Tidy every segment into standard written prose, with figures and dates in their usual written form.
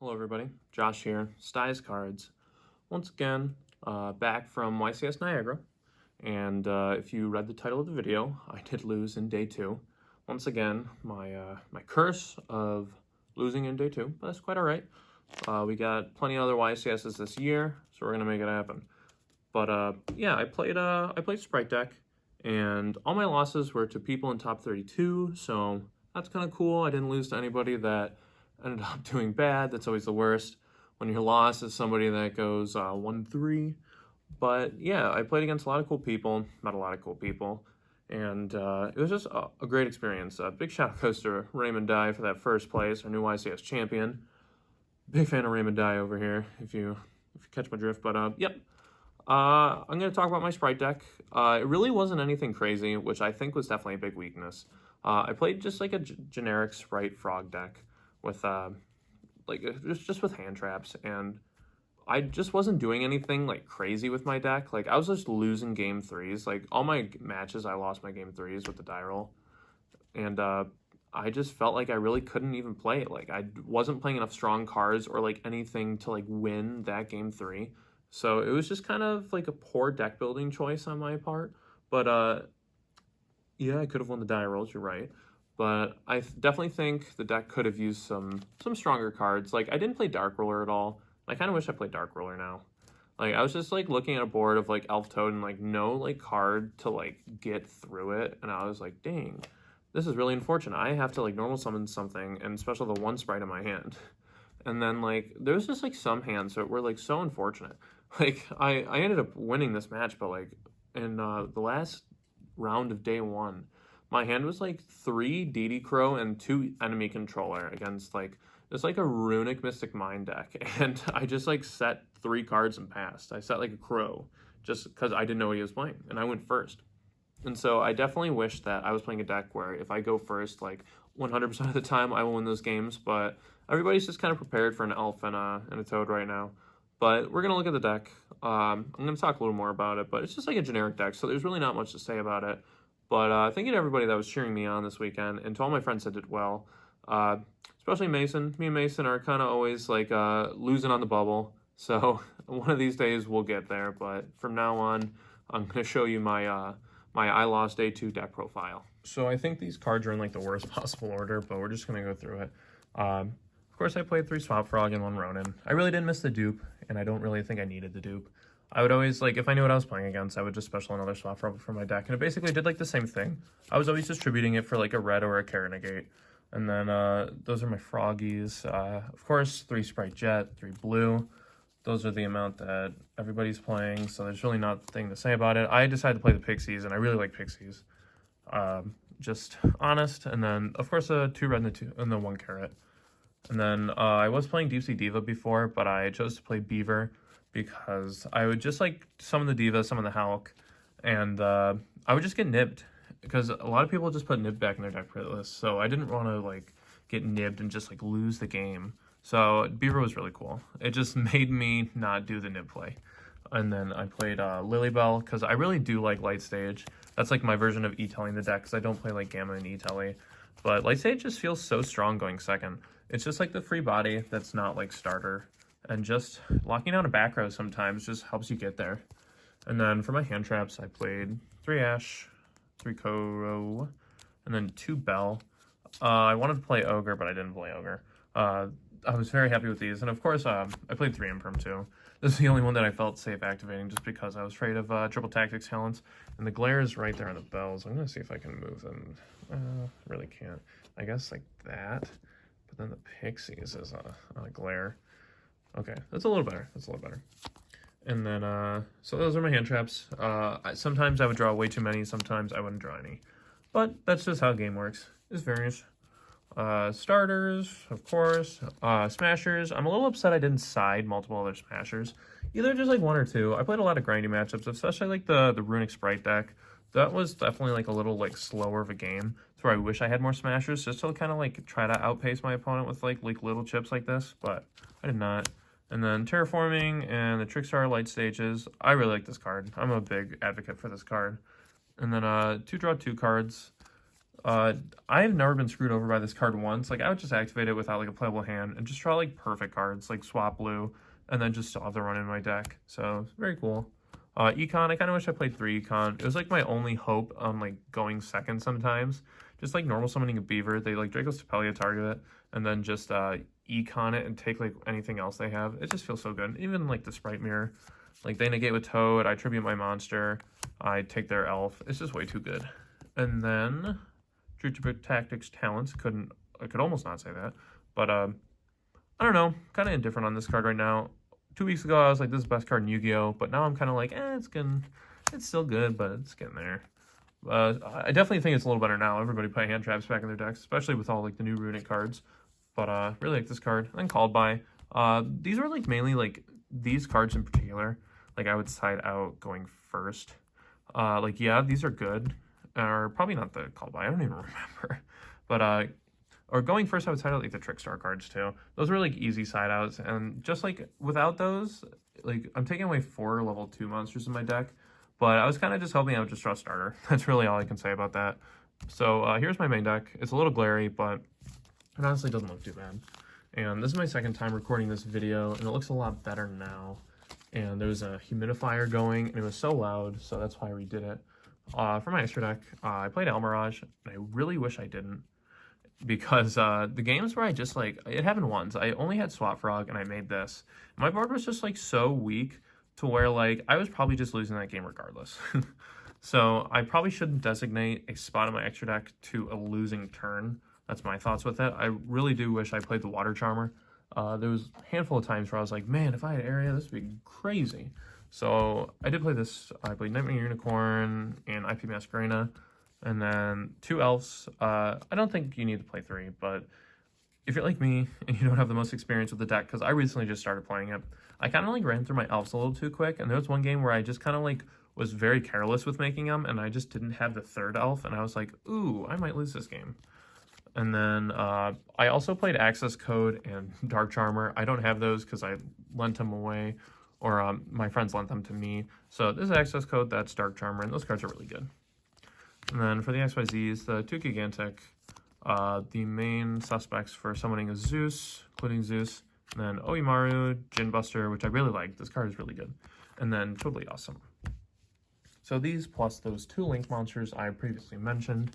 Hello everybody, Josh here, Styes Cards. Once again, back from YCS Niagara, and if you read the title of the video, I did lose in day 2. Once again, my curse of losing in day 2, but that's quite alright. We got plenty of other YCSs this year, so we're gonna make it happen. But yeah, I played Spright deck, and all my losses were to people in top 32, so that's kind of cool. I didn't lose to anybody that ended up doing bad. That's always the worst when your loss is somebody that goes 1-3. But yeah, I played against a lot of cool people, not a lot of cool people, and it was just a great experience. Big shout out goes to Raymond Dye for that first place, our new YCS champion. Big fan of Raymond Dye over here, if you catch my drift. But yep, I'm going to talk about my Spright deck. It really wasn't anything crazy, which I think was definitely a big weakness. I played just like a generic Spright frog deck with just with hand traps, and I just wasn't doing anything like crazy with my deck. Like I was just losing game 3s. Like all my matches, I lost my game 3s with the die roll, and I just felt like I really couldn't even play it. Like I wasn't playing enough strong cards or like anything to like win that game 3. So it was just kind of like a poor deck building choice on my part. But yeah, I could have won the die rolls. You're right. But I definitely think the deck could have used some stronger cards. Like, I didn't play Dark Roller at all. I kind of wish I played Dark Roller now. Like, I was just, like, looking at a board of, like, Elf Toad and, like, no, like, card to, like, get through it. And I was like, dang, this is really unfortunate. I have to, like, normal summon something, and especially the one Spright in my hand. And then, like, there's just, like, some hands that were, like, so unfortunate. Like, I ended up winning this match, but, like, in the last round of day 1, my hand was like 3 DD Crow and 2 enemy controller against like it's like a runic Mystic Mind deck, and I just like set 3 cards and passed. I set like a Crow just because I didn't know what he was playing, and I went first. And so I definitely wish that I was playing a deck where if I go first, like 100% of the time, I will win those games. But everybody's just kind of prepared for an Elf and a Toad right now. But we're gonna look at the deck. I'm gonna talk a little more about it, but it's just like a generic deck, so there's really not much to say about it. But thank you to everybody that was cheering me on this weekend, and to all my friends that did well, especially Mason. Me and Mason are kind of always like losing on the bubble, so one of these days we'll get there. But from now on, I'm going to show you my my I Lost Day 2 deck profile. So I think these cards are in like the worst possible order, but we're just going to go through it. Of course, I played 3 Swap Frog and 1 Ronin. I really didn't miss the dupe, and I don't really think I needed the dupe. I would always, like, if I knew what I was playing against, I would just special another Swap Frog for my deck, and it basically did, like, the same thing. I was always distributing it for, like, a red or a Kara Negate, and then those are my Froggies. Of course, 3 Spright Jet, 3 Blue. Those are the amount that everybody's playing, so there's really nothing to say about it. I decided to play the Pixies, and I really like Pixies. Just honest, and then, of course, 2 red and the 1 Carrot. And then I was playing Deep Sea Diva before, but I chose to play Beaver, because I would just like summon the Diva, summon the Hulk, and I would just get nibbed, because a lot of people just put nib back in their deck list, so I didn't want to like get nibbed and just like lose the game. So Beaver was really cool. It just made me not do the nib play. And then I played Lilybell, because I really do like Light Stage. That's like my version of E-telling the deck, because I don't play like Gamma and E-telly. But Light Stage just feels so strong going second. It's just like the free body that's not like starter. And just locking down a back row sometimes just helps you get there. And then for my hand traps, I played 3 Ash, 3 Koro, and then 2 Bell. I wanted to play Ogre, but I didn't play Ogre. I was very happy with these. And of course, I played 3 Imperm too. This is the only one that I felt safe activating just because I was afraid of triple tactics talents. And the glare is right there on the bells. I'm going to see if I can move them. Really can't. I guess like that. But then the Pixies is on a glare. Okay, that's a little better. That's a little better. And then, so those are my hand traps. Sometimes I would draw way too many. Sometimes I wouldn't draw any. But that's just how the game works. It varies. Starters, of course. Smashers. I'm a little upset I didn't side multiple other smashers. Either just like 1 or 2. I played a lot of grindy matchups, especially like the Runic Spright deck. That was definitely like a little like slower of a game. That's where I wish I had more smashers, just to kind of like try to outpace my opponent with like little chips like this, but I did not. And then Terraforming and the Trickstar Light Stages. I really like this card. I'm a big advocate for this card. And then 2 draw 2 cards. I've never been screwed over by this card once. Like, I would just activate it without, like, a playable hand and just draw, like, perfect cards, like swap blue, and then just still have the run in my deck. So, very cool. Econ, I kind of wish I played 3 Econ. It was, like, my only hope on, like, going second sometimes. Just, like, normal summoning a Beaver. They, like, Draco's Tapelia target it, and then just, Econ it and take, like, anything else they have. It just feels so good. Even, like, the Spright Mirror. Like, they negate with Toad, I tribute my monster, I take their elf. It's just way too good. And then, True to Tactics Talents, I could almost not say that. But, I don't know, kind of indifferent on this card right now. 2 weeks ago, I was like, this is the best card in Yu-Gi-Oh! But now I'm kind of like, it's still good, but it's getting there. I definitely think it's a little better now. Everybody put hand traps back in their decks, especially with all, like, the new runic cards. But, really like this card. And then Called By. These were, like, mainly, like, these cards in particular. Like, I would side out going first. Like, yeah, these are good. Or probably not the Called By. I don't even remember. But, or going first, I would side out, like, the Trickstar cards, too. Those were, like, easy side outs. And just, like, without those, like, I'm taking away 4 level 2 monsters in my deck. But I was kind of just hoping I would just draw starter. That's really all I can say about that. So, here's my main deck. It's a little glary, but it honestly doesn't look too bad. And this is my second time recording this video, and it looks a lot better now. And there was a humidifier going, and it was so loud, so that's why I redid it. For my extra deck, I played El Mirage, and I really wish I didn't. Because the games where I just, like, it happened once. I only had Swap Frog, and I made this. My board was just, like, so weak to where, like, I was probably just losing that game regardless. So I probably shouldn't designate a spot in my extra deck to a losing turn. That's my thoughts with it. I really do wish I played the Water Charmer. There was a handful of times where I was like, man, if I had area, this would be crazy. So I did play this. I played Nightmare Unicorn and IP Masquerena. And then 2 elves. I don't think you need to play 3, but if you're like me and you don't have the most experience with the deck, because I recently just started playing it, I kind of like ran through my elves a little too quick. And there was one game where I just kind of like was very careless with making them, and I just didn't have the 3rd elf, and I was like, ooh, I might lose this game. And then I also played Access Code and Dark Charmer. I don't have those because I lent them away, or my friends lent them to me. So this is Access Code, that's Dark Charmer, and those cards are really good. And then for the XYZs, the 2 Gigantic, the main suspects for summoning is Zeus, including Zeus, and then Oimaru, Jin Buster, which I really like. This card is really good. And then Totally Awesome. So these plus those 2 Link monsters I previously mentioned.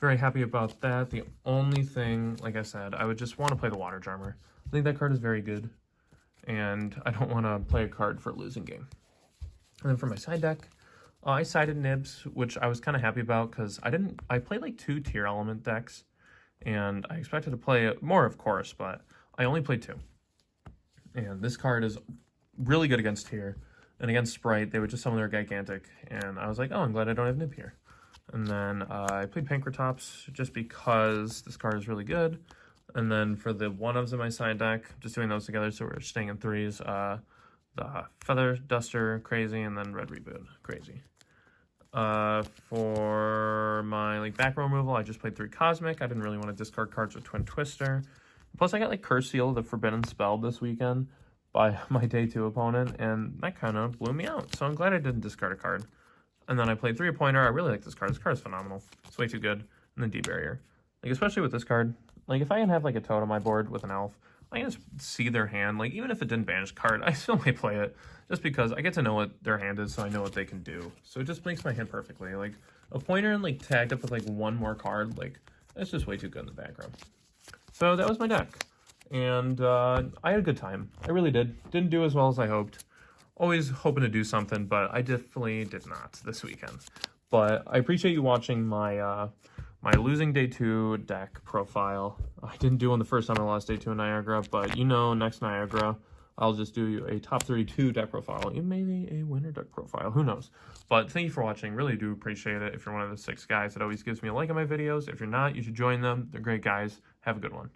Very happy about that. The only thing, like I said, I would just want to play the Water Charmer. I think that card is very good, and I don't want to play a card for a losing game. And then for my side deck, I sided Nibs, which I was kind of happy about because I played like 2 tier element decks, and I expected to play more, of course, but I only played 2. And this card is really good against tier, and against Spright, they would just summon their Gigantic, and I was like, oh, I'm glad I don't have Nib here. And then I played Pankratops just because this card is really good. And then for the 1-ofs in my side deck, just doing those together so we're staying in 3s. The Feather Duster, crazy, and then Red Reboot, crazy. For my like back row removal, I just played 3 Cosmic. I didn't really want to discard cards with Twin Twister. Plus, I got like Curse Seal, the Forbidden Spell this weekend by my day 2 opponent, and that kind of blew me out. So I'm glad I didn't discard a card. And then I played 3 Pointer. I really like this card. This card is phenomenal. It's way too good. And then D-Barrier. Like, especially with this card. Like, if I can have, like, a Toad on my board with an Elf, I can just see their hand. Like, even if it didn't banish card, I still might play it. Just because I get to know what their hand is, so I know what they can do. So it just makes my hand perfectly. Like, a Pointer and, like, tagged up with, like, 1 more card, like, that's just way too good in the background. So that was my deck. And I had a good time. I really did. Didn't do as well as I hoped. Always hoping to do something, but I definitely did not this weekend. But I appreciate you watching my my losing day 2 deck profile. I didn't do one the first time I lost day 2 in Niagara, but you know, next Niagara, I'll just do a top 32 deck profile, even maybe a winner deck profile, who knows. But thank you for watching, really do appreciate it. If you're one of the 6 guys that always gives me a like on my videos, if you're not, you should join them. They're great guys. Have a good one.